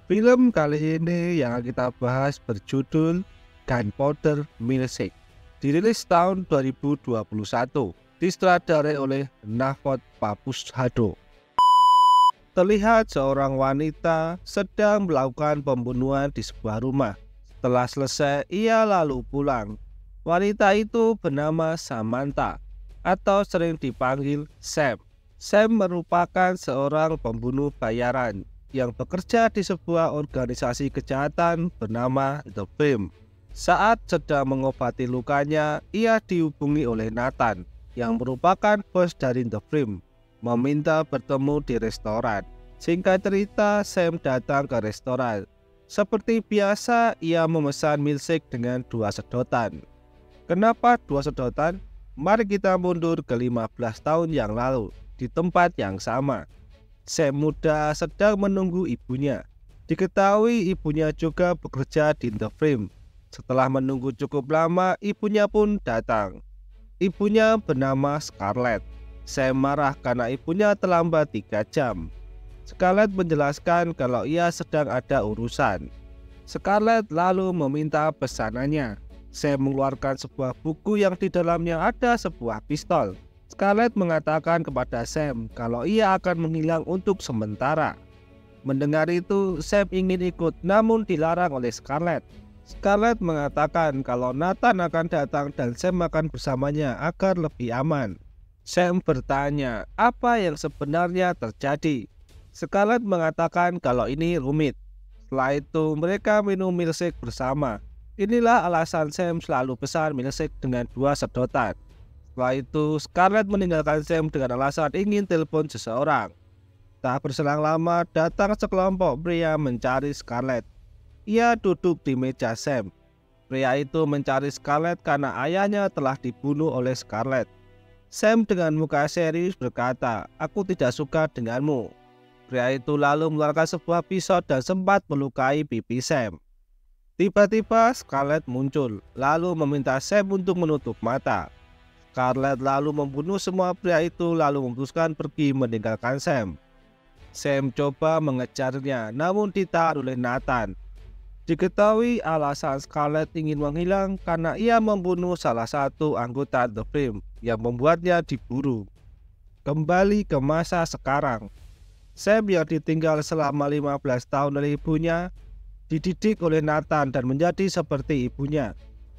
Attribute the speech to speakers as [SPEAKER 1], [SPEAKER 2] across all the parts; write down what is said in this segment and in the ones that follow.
[SPEAKER 1] Film kali ini yang kita bahas berjudul Gunpowder Milkshake. Dirilis tahun 2021, disutradarai oleh Navot Papushado. Terlihat seorang wanita sedang melakukan pembunuhan di sebuah rumah. Setelah selesai, ia lalu pulang. Wanita itu bernama Samantha atau sering dipanggil Sam. Sam merupakan seorang pembunuh bayaran yang bekerja di sebuah organisasi kejahatan bernama The Film. Saat sedang mengobati lukanya, ia dihubungi oleh Nathan yang merupakan bos dari The Film, meminta bertemu di restoran. Singkat cerita, Sam datang ke restoran. Seperti biasa, ia memesan milkshake dengan 2 sedotan. Kenapa 2 sedotan? Mari kita mundur ke 15 tahun yang lalu, di tempat yang sama. Sam muda sedang menunggu ibunya. Diketahui ibunya juga bekerja di The Film. Setelah menunggu cukup lama, ibunya pun datang. Ibunya bernama Scarlett. Sam marah karena ibunya terlambat 3 jam. Scarlett menjelaskan kalau ia sedang ada urusan. Scarlett lalu meminta pesanannya. Sam mengeluarkan sebuah buku yang di dalamnya ada sebuah pistol. Scarlett mengatakan kepada Sam kalau ia akan menghilang untuk sementara. Mendengar itu, Sam ingin ikut namun dilarang oleh Scarlett. Scarlett mengatakan kalau Nathan akan datang dan Sam akan bersamanya agar lebih aman. Sam bertanya apa yang sebenarnya terjadi. Scarlett mengatakan kalau ini rumit. Setelah itu mereka minum milkshake bersama. Inilah alasan Sam selalu pesan milkshake dengan 2 sedotan. Setelah itu Scarlett meninggalkan Sam dengan alasan ingin telepon seseorang. Tak berselang lama datang sekelompok pria mencari Scarlett. Ia duduk di meja Sam. Pria itu mencari Scarlett karena ayahnya telah dibunuh oleh Scarlett. Sam dengan muka serius berkata, "Aku tidak suka denganmu." Pria itu lalu mengeluarkan sebuah pisau dan sempat melukai pipi Sam. Tiba-tiba Scarlett muncul, lalu meminta Sam untuk menutup mata. Scarlett lalu membunuh semua pria itu lalu memutuskan pergi meninggalkan Sam. Sam coba mengejarnya, namun ditahan oleh Nathan. Diketahui alasan Scarlett ingin menghilang karena ia membunuh salah satu anggota The Film yang membuatnya diburu. Kembali ke masa sekarang. Sam yang ditinggal selama 15 tahun oleh ibunya dididik oleh Nathan dan menjadi seperti ibunya,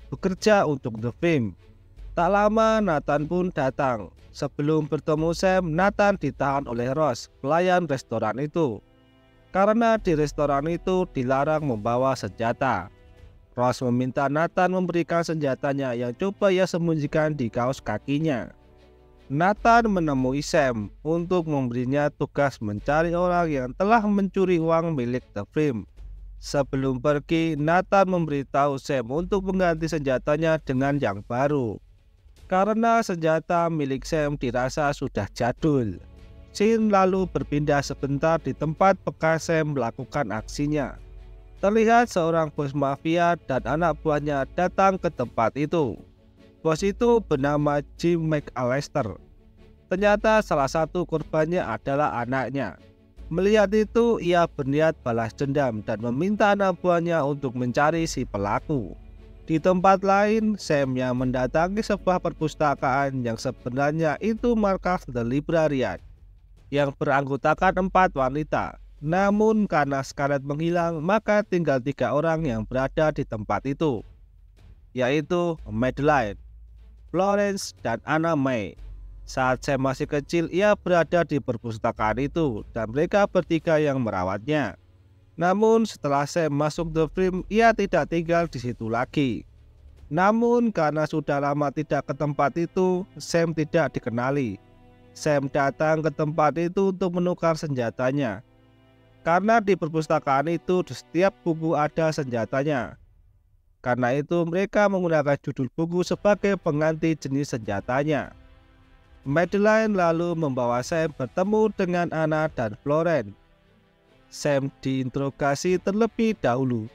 [SPEAKER 1] bekerja untuk The Film. Tak lama Nathan pun datang. Sebelum bertemu Sam, Nathan ditahan oleh Ross, pelayan restoran itu. Karena di restoran itu dilarang membawa senjata. Ross meminta Nathan memberikan senjatanya yang coba ia sembunyikan di kaos kakinya. Nathan menemui Sam untuk memberinya tugas mencari orang yang telah mencuri uang milik The Film. Sebelum pergi, Nathan memberitahu Sam untuk mengganti senjatanya dengan yang baru. Karena senjata milik Sam dirasa sudah jadul. Scene lalu berpindah sebentar di tempat bekas Sam melakukan aksinya. Terlihat seorang bos mafia dan anak buahnya datang ke tempat itu. Bos itu bernama Jim McAllister. Ternyata salah satu korbannya adalah anaknya. Melihat itu, ia berniat balas dendam dan meminta anak buahnya untuk mencari si pelaku. Di tempat lain, Sam yang mendatangi sebuah perpustakaan yang sebenarnya itu markas The Librarian yang beranggotakan 4 wanita. Namun karena Scarlett menghilang, maka tinggal 3 orang yang berada di tempat itu, yaitu Madeline, Florence, dan Anna May. Saat Sam masih kecil, ia berada di perpustakaan itu dan mereka bertiga yang merawatnya. Namun setelah Sam masuk The Film, ia tidak tinggal di situ lagi. Namun karena sudah lama tidak ke tempat itu, Sam tidak dikenali. Sam datang ke tempat itu untuk menukar senjatanya. Karena di perpustakaan itu di setiap buku ada senjatanya. Karena itu mereka menggunakan judul buku sebagai pengganti jenis senjatanya. Madeline lalu membawa Sam bertemu dengan Anna dan Florence. Sam diinterogasi terlebih dahulu.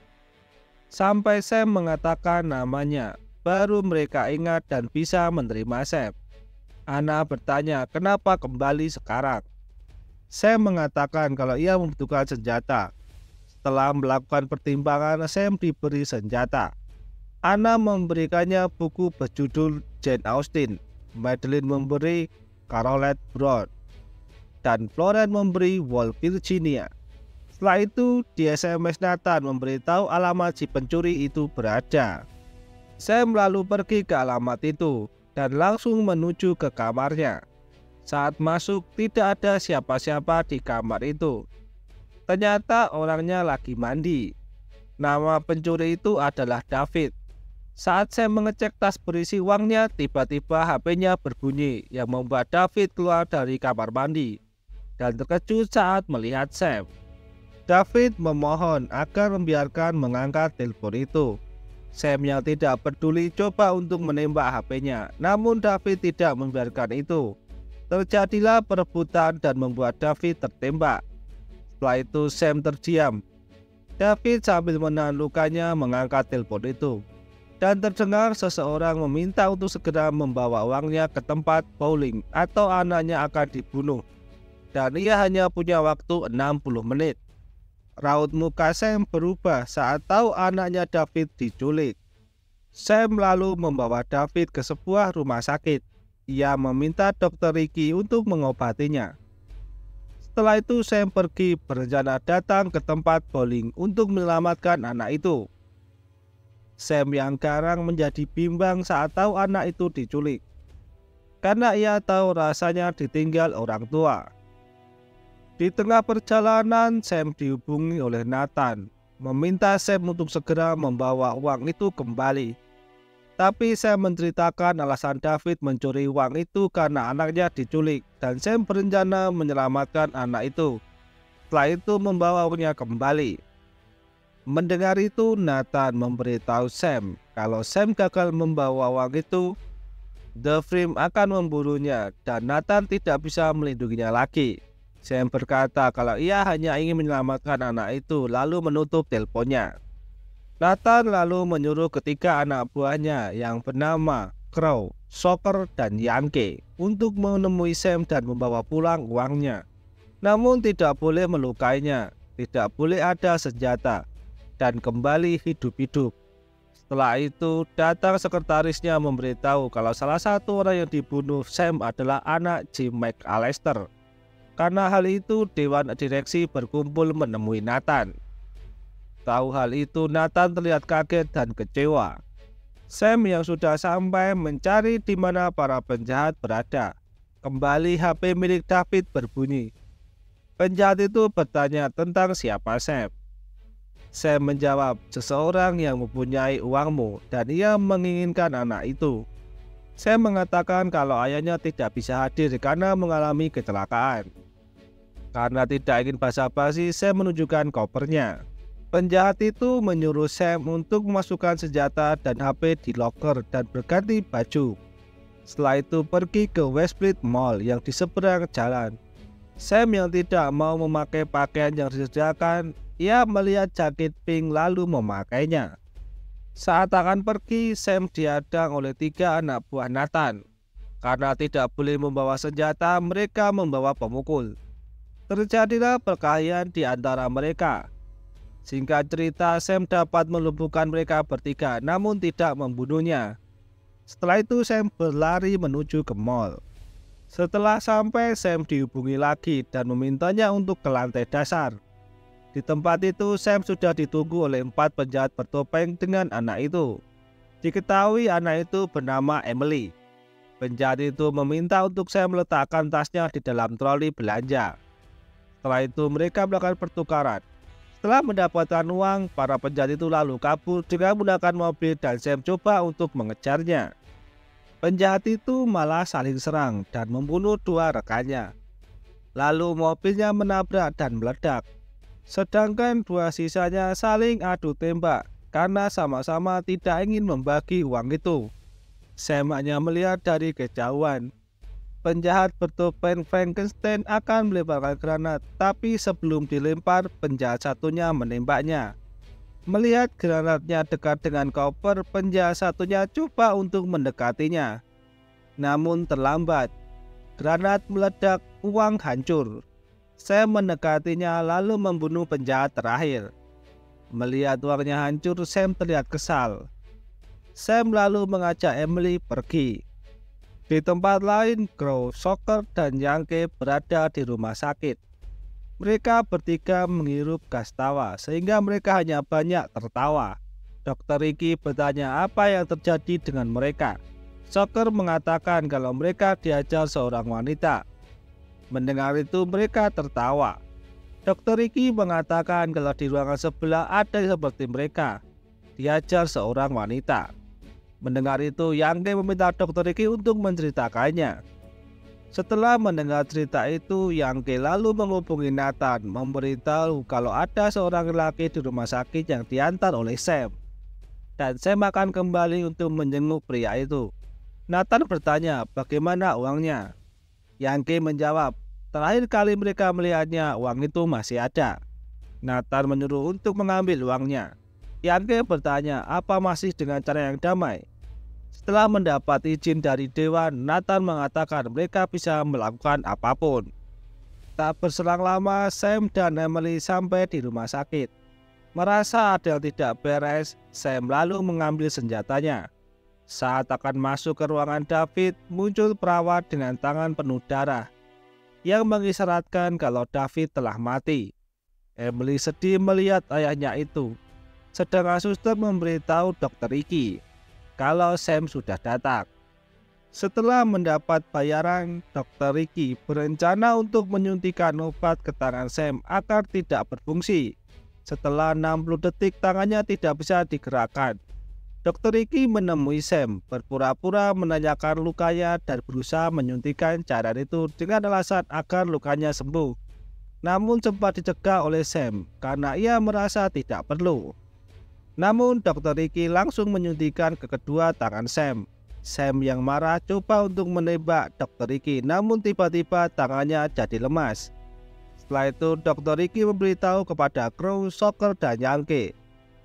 [SPEAKER 1] Sampai Sam mengatakan namanya, baru mereka ingat dan bisa menerima Sam. Anna bertanya kenapa kembali sekarang. Sam mengatakan kalau ia membutuhkan senjata. Setelah melakukan pertimbangan, Sam diberi senjata. Anna memberikannya buku berjudul Jane Austen, Madeline memberi Caroline Brown, dan Florence memberi Wall Virginia. Setelah itu, di SMS Nathan memberitahu alamat si pencuri itu berada. Sam lalu pergi ke alamat itu dan langsung menuju ke kamarnya. Saat masuk, tidak ada siapa-siapa di kamar itu. Ternyata orangnya lagi mandi. Nama pencuri itu adalah David. Saat Sam mengecek tas berisi uangnya, tiba-tiba HP-nya berbunyi yang membuat David keluar dari kamar mandi dan terkejut saat melihat Sam. David memohon agar membiarkan mengangkat telepon itu. Sam yang tidak peduli coba untuk menembak HP-nya, namun David tidak membiarkan itu. Terjadilah perebutan dan membuat David tertembak. Setelah itu Sam terdiam. David sambil menahan lukanya mengangkat telepon itu. Dan terdengar seseorang meminta untuk segera membawa uangnya ke tempat bowling atau anaknya akan dibunuh. Dan ia hanya punya waktu 60 menit. Raut muka Sam berubah saat tahu anaknya David diculik. Sam lalu membawa David ke sebuah rumah sakit. Ia meminta Dr. Ricky untuk mengobatinya. Setelah itu Sam pergi berencana datang ke tempat bowling untuk menyelamatkan anak itu. Sam yang garang menjadi bimbang saat tahu anak itu diculik, karena ia tahu rasanya ditinggal orang tua. Di tengah perjalanan, Sam dihubungi oleh Nathan, meminta Sam untuk segera membawa uang itu kembali. Tapi Sam menceritakan alasan David mencuri uang itu karena anaknya diculik, dan Sam berencana menyelamatkan anak itu. Setelah itu membawa uangnya kembali. Mendengar itu, Nathan memberitahu Sam kalau Sam gagal membawa uang itu, The Frame akan membunuhnya dan Nathan tidak bisa melindunginya lagi. Sam berkata kalau ia hanya ingin menyelamatkan anak itu lalu menutup teleponnya. Nathan lalu menyuruh ketiga anak buahnya yang bernama Crow, Shocker, dan Yankee untuk menemui Sam dan membawa pulang uangnya. Namun tidak boleh melukainya, tidak boleh ada senjata, dan kembali hidup-hidup. Setelah itu datang sekretarisnya memberitahu kalau salah satu orang yang dibunuh Sam adalah anak Jim McAllister. Karena hal itu dewan direksi berkumpul menemui Nathan. Tahu hal itu Nathan terlihat kaget dan kecewa. Sam yang sudah sampai mencari di mana para penjahat berada. Kembali HP milik David berbunyi. Penjahat itu bertanya tentang siapa Sam. Sam menjawab, seseorang yang mempunyai uangmu dan ia menginginkan anak itu. Sam mengatakan kalau ayahnya tidak bisa hadir karena mengalami kecelakaan. Karena tidak ingin basa-basi, Sam menunjukkan kopernya. Penjahat itu menyuruh Sam untuk memasukkan senjata dan HP di loker dan berganti baju. Setelah itu pergi ke Westfleet Mall yang di seberang jalan. Sam yang tidak mau memakai pakaian yang disediakan, ia melihat jaket pink lalu memakainya. Saat akan pergi, Sam dihadang oleh tiga anak buah Nathan. Karena tidak boleh membawa senjata, mereka membawa pemukul. Terjadilah perkelahian di antara mereka. Singkat cerita, Sam dapat melumpuhkan mereka bertiga namun tidak membunuhnya. Setelah itu Sam berlari menuju ke mall. Setelah sampai, Sam dihubungi lagi dan memintanya untuk ke lantai dasar. Di tempat itu Sam sudah ditunggu oleh 4 penjahat bertopeng dengan anak itu. Diketahui anak itu bernama Emily. Penjahat itu meminta untuk Sam meletakkan tasnya di dalam troli belanja. Setelah itu mereka melakukan pertukaran. Setelah mendapatkan uang, para penjahat itu lalu kabur dengan menggunakan mobil dan Sam coba untuk mengejarnya. Penjahat itu malah saling serang dan membunuh 2 rekannya. Lalu mobilnya menabrak dan meledak. Sedangkan 2 sisanya saling adu tembak karena sama-sama tidak ingin membagi uang itu. Sam hanya melihat dari kejauhan. Penjahat bertopeng Frankenstein akan melemparkan granat, tapi sebelum dilempar, penjahat satunya menembaknya. Melihat granatnya dekat dengan koper, penjahat satunya coba untuk mendekatinya. Namun terlambat. Granat meledak, uang hancur. Sam mendekatinya lalu membunuh penjahat terakhir. Melihat uangnya hancur, Sam terlihat kesal. Sam lalu mengajak Emily pergi. Di tempat lain, Crow, Shocker, dan Yankee berada di rumah sakit. Mereka bertiga menghirup gas tawa sehingga mereka hanya banyak tertawa. Dr. Ricky bertanya apa yang terjadi dengan mereka. Shocker mengatakan kalau mereka diajar seorang wanita. Mendengar itu mereka tertawa. Dr. Ricky mengatakan kalau di ruangan sebelah ada yang seperti mereka, diajar seorang wanita. Mendengar itu, Yankee meminta Dr. Ricky untuk menceritakannya. Setelah mendengar cerita itu, Yankee lalu menghubungi Nathan, memberitahu kalau ada seorang lelaki di rumah sakit yang diantar oleh Sam. Dan Sam akan kembali untuk menjenguk pria itu. Nathan bertanya bagaimana uangnya. Yankee menjawab, terakhir kali mereka melihatnya, uang itu masih ada. Nathan menyuruh untuk mengambil uangnya. Yankee bertanya apa masih dengan cara yang damai. Setelah mendapat izin dari dewan, Nathan mengatakan mereka bisa melakukan apapun. Tak berselang lama, Sam dan Emily sampai di rumah sakit. Merasa ada yang tidak beres, Sam lalu mengambil senjatanya. Saat akan masuk ke ruangan David, muncul perawat dengan tangan penuh darah yang mengisyaratkan kalau David telah mati. Emily sedih melihat ayahnya itu, sedangkan suster memberitahu Dr. Ricky kalau Sam sudah datang. Setelah mendapat bayaran, Dr. Ricky berencana untuk menyuntikkan obat ke tangan Sam agar tidak berfungsi. Setelah 60 detik tangannya tidak bisa digerakkan. Dr. Ricky menemui Sam, berpura-pura menanyakan lukanya dan berusaha menyuntikkan cairan itu dengan alasan agar lukanya sembuh. Namun sempat dicegah oleh Sam karena ia merasa tidak perlu. Namun Dr. Ricky langsung menyuntikkan ke kedua tangan Sam. Sam yang marah coba untuk menembak Dr. Ricky, namun tiba-tiba tangannya jadi lemas. Setelah itu Dr. Ricky memberitahu kepada Crow, Shocker, dan Yankee,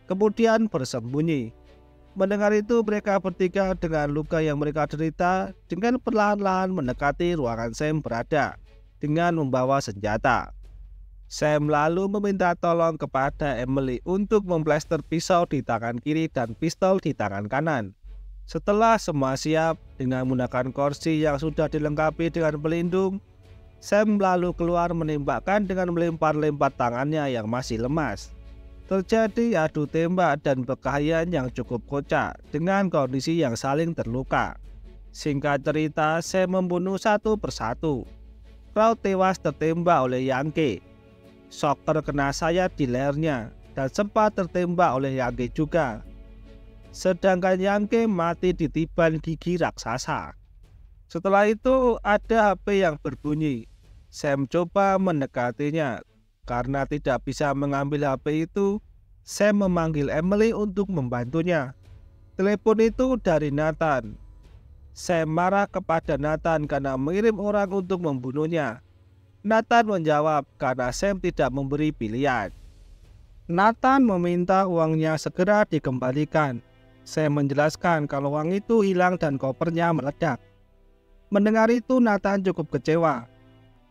[SPEAKER 1] kemudian bersembunyi. Mendengar itu mereka bertiga dengan luka yang mereka derita dengan perlahan-lahan mendekati ruangan Sam berada dengan membawa senjata. Sam lalu meminta tolong kepada Emily untuk memplester pisau di tangan kiri dan pistol di tangan kanan. Setelah semua siap dengan menggunakan kursi yang sudah dilengkapi dengan pelindung, Sam lalu keluar menembakkan dengan melempar-lempar tangannya yang masih lemas. Terjadi adu tembak dan perkelahian yang cukup kocak dengan kondisi yang saling terluka. Singkat cerita, Sam membunuh satu persatu. Crow tewas tertembak oleh Yankee. Shocker kena sayap di lehernya dan sempat tertembak oleh Yankee juga. Sedangkan Yankee mati ditiban gigi raksasa. Setelah itu ada HP yang berbunyi. Sam coba mendekatinya. Karena tidak bisa mengambil HP itu, Sam memanggil Emily untuk membantunya. Telepon itu dari Nathan. Sam marah kepada Nathan karena mengirim orang untuk membunuhnya. Nathan menjawab karena Sam tidak memberi pilihan. Nathan meminta uangnya segera dikembalikan. Sam menjelaskan kalau uang itu hilang dan kopernya meledak. Mendengar itu Nathan cukup kecewa.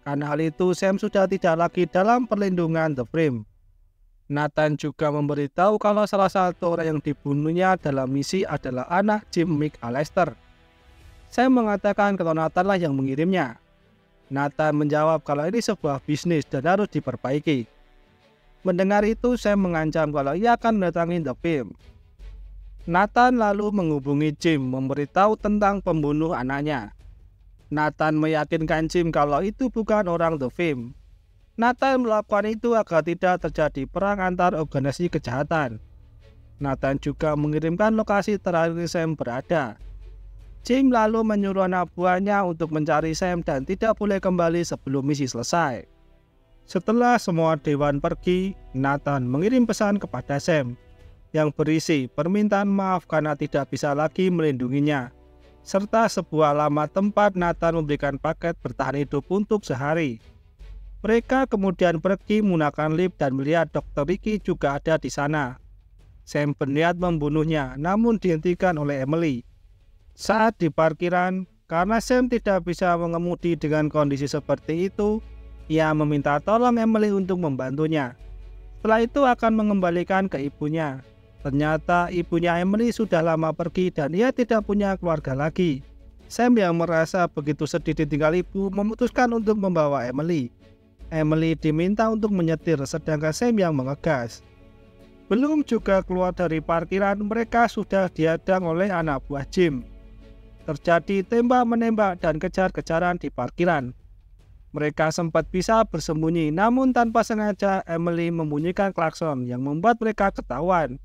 [SPEAKER 1] Karena hal itu Sam sudah tidak lagi dalam perlindungan The Frame. Nathan juga memberitahu kalau salah satu orang yang dibunuhnya dalam misi adalah anak Jim McAllister. Sam mengatakan kalau Nathan lah yang mengirimnya. Nathan menjawab kalau ini sebuah bisnis dan harus diperbaiki. Mendengar itu Sam mengancam kalau ia akan mendatangi The Frame. Nathan lalu menghubungi Jim memberitahu tentang pembunuh anaknya. Nathan meyakinkan Jim kalau itu bukan orang The Frame. Nathan melakukan itu agar tidak terjadi perang antar organisasi kejahatan. Nathan juga mengirimkan lokasi terakhir Sam berada. Jim lalu menyuruh anak buahnya untuk mencari Sam dan tidak boleh kembali sebelum misi selesai. Setelah semua dewan pergi, Nathan mengirim pesan kepada Sam yang berisi permintaan maaf karena tidak bisa lagi melindunginya, serta sebuah alamat tempat Nathan memberikan paket bertahan hidup untuk sehari. Mereka kemudian pergi menggunakan lift dan melihat Dr. Ricky juga ada di sana. Sam berniat membunuhnya namun dihentikan oleh Emily. Saat di parkiran, karena Sam tidak bisa mengemudi dengan kondisi seperti itu, ia meminta tolong Emily untuk membantunya.
[SPEAKER 2] Setelah itu akan mengembalikan ke ibunya. Ternyata ibunya Emily sudah lama pergi dan ia tidak punya keluarga lagi. Sam yang merasa begitu sedih ditinggal ibu memutuskan untuk membawa Emily. Emily diminta untuk menyetir sedangkan Sam yang mengegas. Belum juga keluar dari parkiran, mereka sudah dihadang oleh anak buah Jim. Terjadi tembak-menembak dan kejar-kejaran di parkiran. Mereka sempat bisa bersembunyi, namun tanpa sengaja Emily membunyikan klakson yang membuat mereka ketahuan.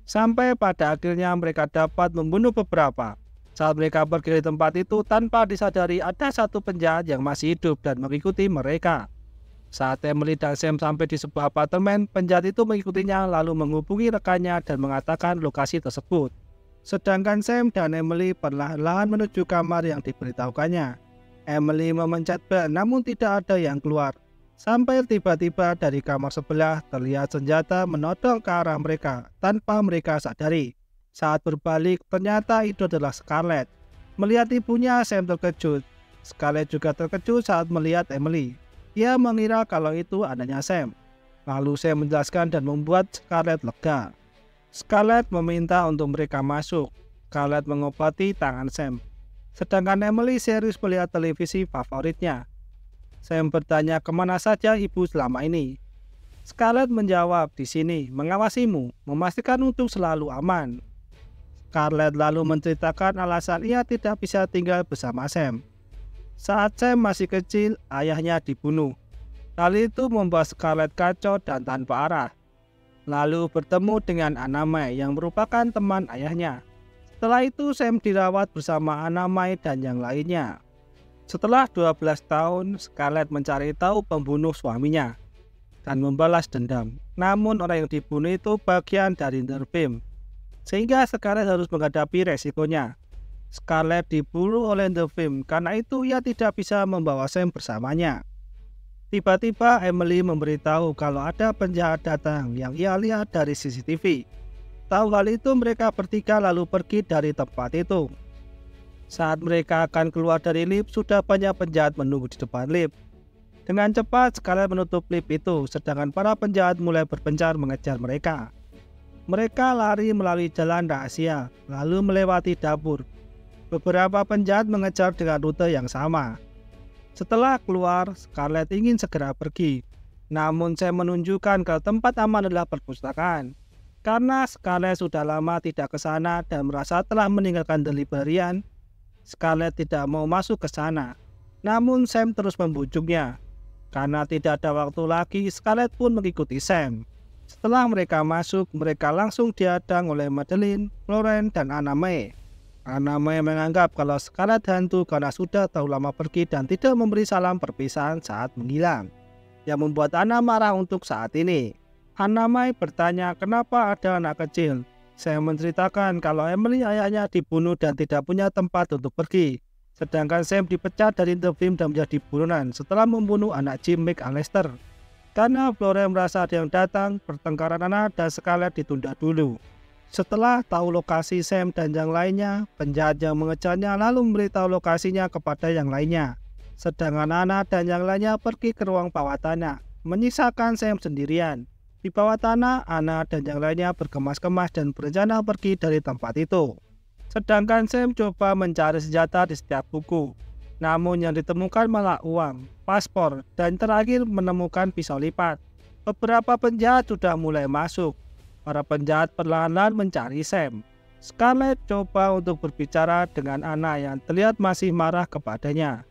[SPEAKER 2] Sampai pada akhirnya mereka dapat membunuh beberapa. Saat mereka pergi dari tempat itu, tanpa disadari ada satu penjahat yang masih hidup dan mengikuti mereka. Saat Emily dan Sam sampai di sebuah apartemen, penjahat itu mengikutinya lalu menghubungi rekannya dan mengatakan lokasi tersebut. Sedangkan Sam dan Emily perlahan-lahan menuju kamar yang diberitahukannya. Emily memencet bel namun tidak ada yang keluar. Sampai tiba-tiba dari kamar sebelah terlihat senjata menodong ke arah mereka tanpa mereka sadari. Saat berbalik ternyata itu adalah Scarlett. Melihat ibunya, Sam terkejut. Scarlett juga terkejut saat melihat Emily. Ia mengira kalau itu adanya Sam. Lalu Sam menjelaskan dan membuat Scarlett lega. Scarlett meminta untuk mereka masuk. Scarlett mengobati tangan Sam. Sedangkan Emily serius melihat televisi favoritnya. Sam bertanya kemana saja ibu selama ini. Scarlett menjawab, di sini, mengawasimu, memastikan untuk selalu aman. Scarlett lalu menceritakan alasan ia tidak bisa tinggal bersama Sam. Saat Sam masih kecil, ayahnya dibunuh. Hal itu membuat Scarlett kacau dan tanpa arah. Lalu bertemu dengan Anna May yang merupakan teman ayahnya. Setelah itu Sam dirawat bersama Anna May dan yang lainnya. Setelah 12 tahun, Scarlett mencari tahu pembunuh suaminya dan membalas dendam. Namun orang yang dibunuh itu bagian dari Nervim, sehingga Scarlett harus menghadapi resikonya. Scarlett dibunuh oleh Nervim, karena itu ia tidak bisa membawa Sam bersamanya. Tiba-tiba Emily memberitahu kalau ada penjahat datang yang ia lihat dari CCTV. Tahu hal itu mereka bertiga lalu pergi dari tempat itu. Saat mereka akan keluar dari lift, sudah banyak penjahat menunggu di depan lift. Dengan cepat, Scarlett menutup lift itu, sedangkan para penjahat mulai berpencar mengejar mereka. Mereka lari melalui jalan rahasia, lalu melewati dapur. Beberapa penjahat mengejar dengan rute yang sama. Setelah keluar, Scarlett ingin segera pergi. Namun saya menunjukkan ke tempat aman adalah perpustakaan. Karena Scarlett sudah lama tidak ke sana dan merasa telah meninggalkan The Librarian, Scarlett tidak mau masuk ke sana. Namun Sam terus membujuknya. Karena tidak ada waktu lagi, Scarlett pun mengikuti Sam. Setelah mereka masuk, mereka langsung dihadang oleh Madeline, Florence, dan Anna May. Anna May menganggap kalau Scarlett hantu karena sudah terlalu lama pergi dan tidak memberi salam perpisahan saat menghilang, yang membuat Anna marah untuk saat ini. Anna May bertanya kenapa ada anak kecil. Saya menceritakan kalau Emily ayahnya dibunuh dan tidak punya tempat untuk pergi. Sedangkan Sam dipecat dari Nervim dan menjadi buronan setelah membunuh anak Jim McAllister. Karena Florence merasa ada yang datang, pertengkaran Anna dan Scarlett ditunda dulu. Setelah tahu lokasi Sam dan yang lainnya, penjahat yang mengejarnya lalu memberitahu lokasinya kepada yang lainnya. Sedangkan Anna dan yang lainnya pergi ke ruang bawah tanah, menyisakan Sam sendirian. Di bawah tanah, Anna dan yang lainnya berkemas-kemas dan berencana pergi dari tempat itu. Sedangkan Sam coba mencari senjata di setiap buku. Namun yang ditemukan malah uang, paspor, dan terakhir menemukan pisau lipat. Beberapa penjahat sudah mulai masuk. Para penjahat perlahan-lahan mencari Sam. Scarlett coba untuk berbicara dengan Anna yang terlihat masih marah kepadanya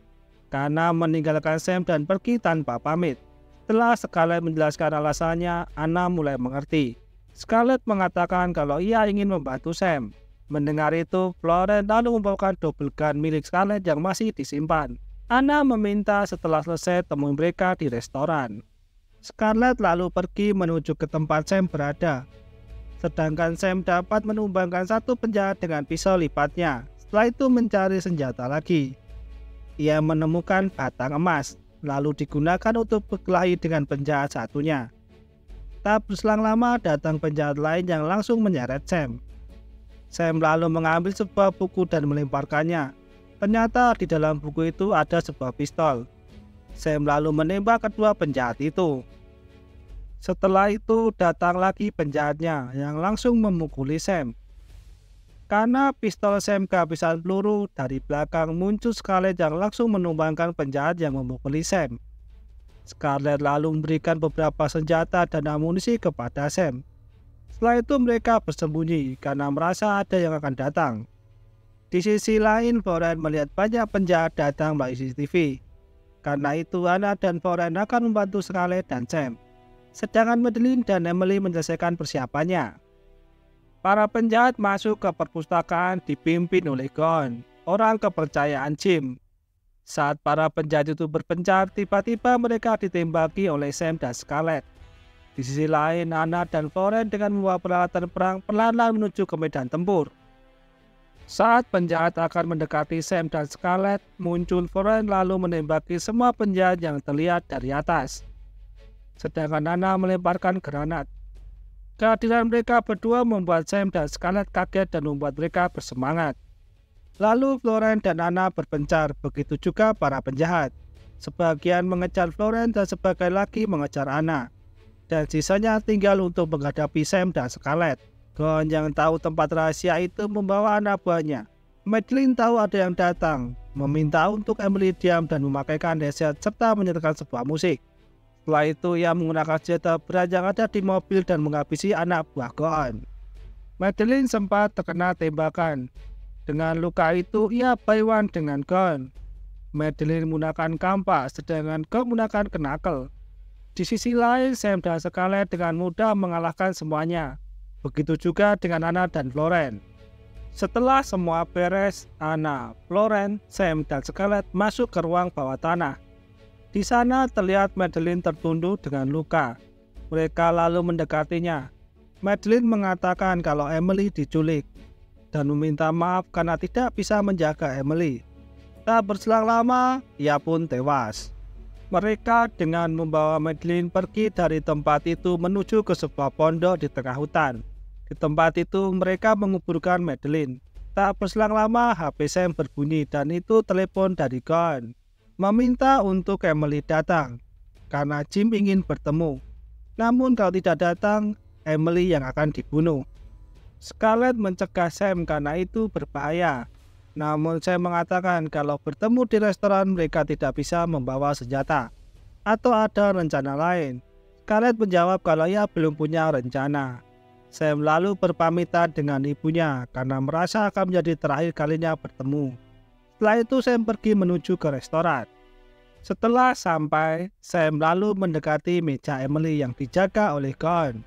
[SPEAKER 2] karena meninggalkan Sam dan pergi tanpa pamit. Setelah Scarlett menjelaskan alasannya, Anna mulai mengerti. Scarlett mengatakan kalau ia ingin membantu Sam. Mendengar itu, Florence lalu membawakan double gun milik Scarlett yang masih disimpan. Anna meminta setelah selesai temui mereka di restoran. Scarlett lalu pergi menuju ke tempat Sam berada. Sedangkan Sam dapat menumbangkan satu penjahat dengan pisau lipatnya. Setelah itu mencari senjata lagi. Ia menemukan batang emas, lalu digunakan untuk berkelahi dengan penjahat satunya. Tak berselang lama datang penjahat lain yang langsung menyeret Sam. Sam lalu mengambil sebuah buku dan melemparkannya. Ternyata di dalam buku itu ada sebuah pistol. Sam lalu menembak kedua penjahat itu. Setelah itu datang lagi penjahatnya yang langsung memukuli Sam. Karena pistol Sam kehabisan peluru, dari belakang muncul Scarlett yang langsung menumbangkan penjahat yang memukuli Sam. Scarlett lalu memberikan beberapa senjata dan amunisi kepada Sam. Setelah itu mereka bersembunyi karena merasa ada yang akan datang. Di sisi lain, Florence melihat banyak penjahat datang melalui CCTV. Karena itu, Anna dan Florence akan membantu Scarlett dan Sam. Sedangkan Madeline dan Emily menyelesaikan persiapannya. Para penjahat masuk ke perpustakaan dipimpin oleh Gon, orang kepercayaan Jim. Saat para penjahat itu berpencar, tiba-tiba mereka ditembaki oleh Sam dan Scarlett. Di sisi lain, Anna dan Florence dengan membawa peralatan perang perlahan-lahan menuju ke medan tempur. Saat penjahat akan mendekati Sam dan Scarlett, muncul Florence lalu menembaki semua penjahat yang terlihat dari atas. Sedangkan Anna melemparkan granat. Kehadiran mereka berdua membuat Sam dan Scarlett kaget dan membuat mereka bersemangat. Lalu Florence dan Anna berpencar, begitu juga para penjahat. Sebagian mengejar Florence dan sebagian lagi mengejar Anna. Dan sisanya tinggal untuk menghadapi Sam dan Scarlett. Gon yang tahu tempat rahasia itu membawa anak buahnya. Madeline tahu ada yang datang, meminta untuk Emily diam dan memakaikan headset serta menyetelkan sebuah musik. Setelah itu ia menggunakan senjata berat yang ada di mobil dan menghabisi anak buah Gon. Madeline sempat terkena tembakan. Dengan luka itu ia by-one dengan Gon. Madeline menggunakan kampas sedangkan Gon menggunakan knuckle. Di sisi lain, Sam dan Scarlett dengan mudah mengalahkan semuanya. Begitu juga dengan Anna dan Florence. Setelah semua beres, Anna, Florence, Sam, dan Scarlett masuk ke ruang bawah tanah. Di sana terlihat Madeline tertunduk dengan luka. Mereka lalu mendekatinya. Madeline mengatakan kalau Emily diculik dan meminta maaf karena tidak bisa menjaga Emily. Tak berselang lama, ia pun tewas. Mereka dengan membawa Madeline pergi dari tempat itu menuju ke sebuah pondok di tengah hutan. Di tempat itu mereka menguburkan Madeline. Tak berselang lama, HP Sam berbunyi dan itu telepon dari Gon. Meminta untuk Emily datang, karena Jim ingin bertemu. Namun kalau tidak datang, Emily yang akan dibunuh. Scarlett mencegah Sam karena itu berbahaya. Namun Sam mengatakan kalau bertemu di restoran mereka tidak bisa membawa senjata. Atau ada rencana lain. Scarlett menjawab kalau ia belum punya rencana. Sam lalu berpamitan dengan ibunya karena merasa akan menjadi terakhir kalinya bertemu. Setelah itu Sam pergi menuju ke restoran. Setelah sampai, Sam lalu mendekati meja Emily yang dijaga oleh Gon.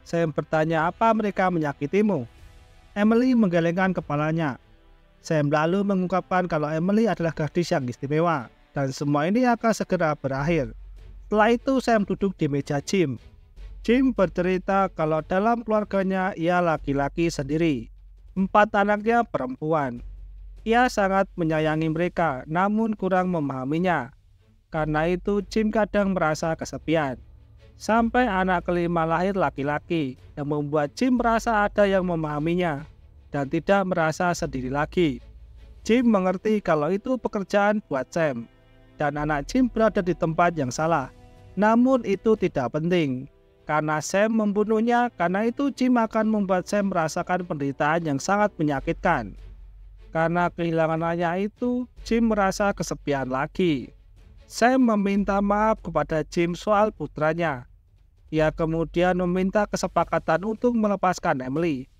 [SPEAKER 2] Sam bertanya apa mereka menyakitimu. Emily menggelengkan kepalanya. Sam lalu mengungkapkan kalau Emily adalah gadis yang istimewa dan semua ini akan segera berakhir. Setelah itu Sam duduk di meja Jim. Jim bercerita kalau dalam keluarganya ia laki-laki sendiri. 4 anaknya perempuan. Ia sangat menyayangi mereka, namun kurang memahaminya. Karena itu, Jim kadang merasa kesepian. Sampai anak kelima lahir laki-laki, yang membuat Jim merasa ada yang memahaminya, dan tidak merasa sendiri lagi. Jim mengerti kalau itu pekerjaan buat Sam, dan anak Jim berada di tempat yang salah. Namun itu tidak penting, karena Sam membunuhnya, karena itu Jim akan membuat Sam merasakan penderitaan yang sangat menyakitkan. Karena kehilangannya itu, Jim merasa kesepian lagi. Sam meminta maaf kepada Jim soal putranya. Ia kemudian meminta kesepakatan untuk melepaskan Emily.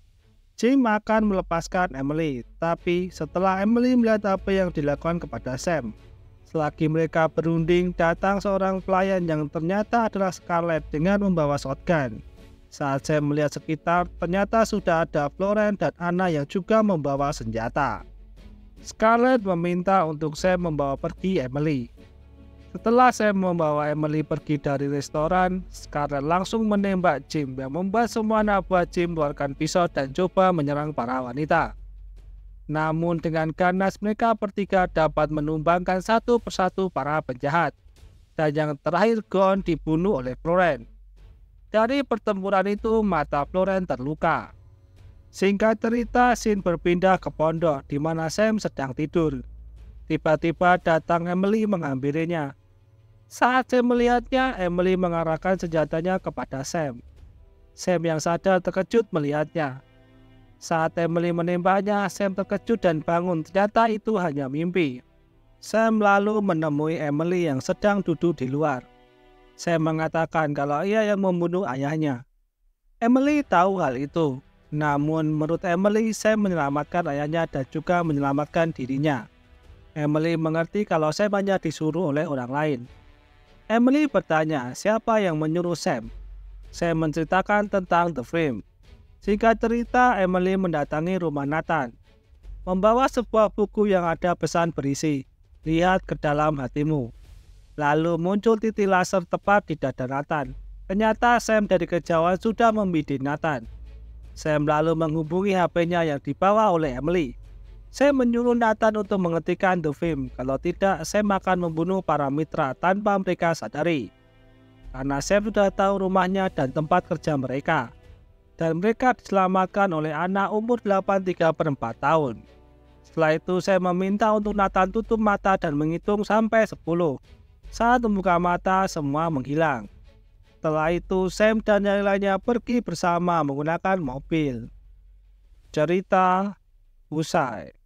[SPEAKER 2] Jim akan melepaskan Emily, tapi setelah Emily melihat apa yang dilakukan kepada Sam. Selagi mereka berunding, datang seorang pelayan yang ternyata adalah Scarlett dengan membawa shotgun. Saat Sam melihat sekitar, ternyata sudah ada Florence dan Anna yang juga membawa senjata. Scarlett meminta untuk Sam membawa pergi Emily. Setelah Sam membawa Emily pergi dari restoran, Scarlett langsung menembak Jim yang membuat semua anak buah Jim mengeluarkan pisau dan coba menyerang para wanita. Namun dengan ganas mereka bertiga dapat menumbangkan satu persatu para penjahat. Dan yang terakhir Gon dibunuh oleh Florence. Dari pertempuran itu mata Florence terluka. Singkat cerita, scene berpindah ke pondok di mana Sam sedang tidur. Tiba-tiba datang Emily menghampirinya. Saat Sam melihatnya, Emily mengarahkan senjatanya kepada Sam. Sam yang sadar terkejut melihatnya. Saat Emily menembaknya, Sam terkejut dan bangun. Ternyata itu hanya mimpi. Sam lalu menemui Emily yang sedang duduk di luar. Sam mengatakan kalau ia yang membunuh ayahnya. Emily tahu hal itu. Namun menurut Emily, Sam menyelamatkan ayahnya dan juga menyelamatkan dirinya. Emily mengerti kalau Sam hanya disuruh oleh orang lain. Emily bertanya siapa yang menyuruh Sam. Sam menceritakan tentang The Frame. Singkat cerita, Emily mendatangi rumah Nathan, membawa sebuah buku yang ada pesan berisi, "Lihat ke dalam hatimu." Lalu muncul titik laser tepat di dada Nathan. Ternyata Sam dari kejauhan sudah membidik Nathan. Sam lalu menghubungi HP-nya yang dibawa oleh Emily. Sam menyuruh Nathan untuk menghentikan The Frame, kalau tidak Sam akan membunuh para mitra tanpa mereka sadari. Karena Sam sudah tahu rumahnya dan tempat kerja mereka. Dan mereka diselamatkan oleh anak umur 8,3/4 tahun. Setelah itu saya meminta untuk Nathan tutup mata dan menghitung sampai 10. Saat membuka mata semua menghilang. Setelah itu Sam dan yang lainnya pergi bersama menggunakan mobil. Cerita usai.